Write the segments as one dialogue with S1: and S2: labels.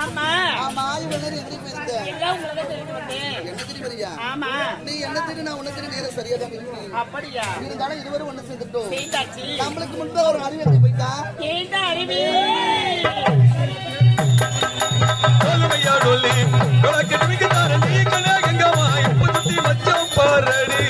S1: ஆமா
S2: ஆமா இவ்வளவு நேரம் எதிரி போயிருந்தேன்
S1: எல்லாம் உங்களுக்கு தெரிஞ்சு வந்தேன்.
S2: என்ன தெரியுமா
S1: ஆமா
S2: நீ என்ன தெரியும் நான் உன்ன தெரியும் நேரம் சரியா தான் இருக்கு
S1: அப்படியா
S2: இருந்தாலும் இதுவரை ஒண்ணு சேர்ந்துட்டோம்
S1: செய்தாச்சு.
S2: நம்மளுக்கு முன்பே ஒரு அறிவியல் போயிட்டா
S1: ஏண்டா அறிவே
S3: சொல்லுமையா சொல்லி உனக்கு தார நீ கனகங்கமா இப்படி மச்சம் பாரடி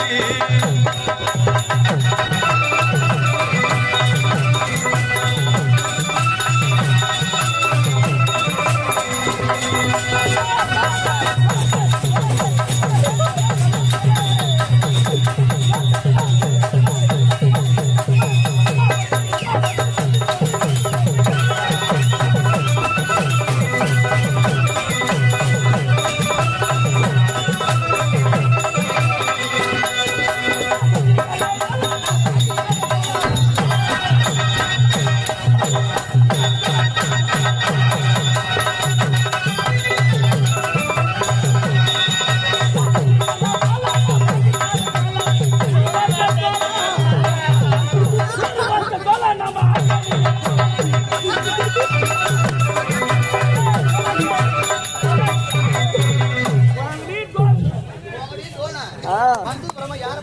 S2: வந்து புறமா யார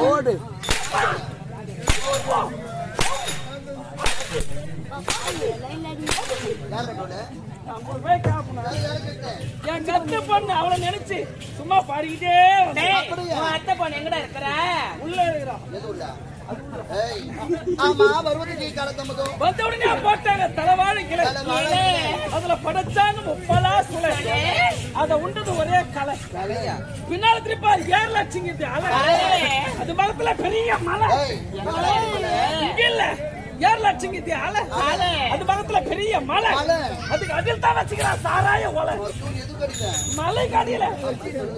S4: ஓடு
S1: என் கத்து பொண்ணு அவளை நினைச்சு சும்மா பாடிக்கிட்டே அத்தை பொண்ணு எங்கடா இருக்கிற உள்ள இருக்கிறா
S2: ஆமா வருவதற்கு காலத்தமதோ
S1: வந்த உடனே போட்டாங்க தலைவாழை கிளை அதுல படைச்சாங்க 30 சுளை அத உண்டது ஒரே கலை பின்னால திருப்பா 7 லட்சம் அலை அது மரத்துல பெரிய மலை இங்க இல்ல 7 லட்சம் அலை அது மரத்துல பெரிய மலை அதுக்கு அதில் தான் வச்சுக்கிறான் சாராய ஒலை மலை கடியில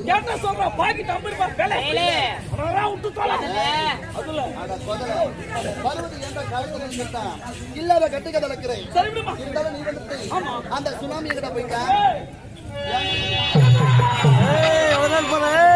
S1: கேட்ட சொல்ற பாக்கெட் 50 ரூபாய் விலை அதான் விட்டு தொலை அதுல
S2: இல்லாத கட்டுக்கதை வைக்கிறேன்
S1: சரிவிடுமா
S2: இருந்தாலும் நீ வந்து அந்த சுனாமி கிட்ட போயிட்டா
S4: ஒரு நாள் போறேன்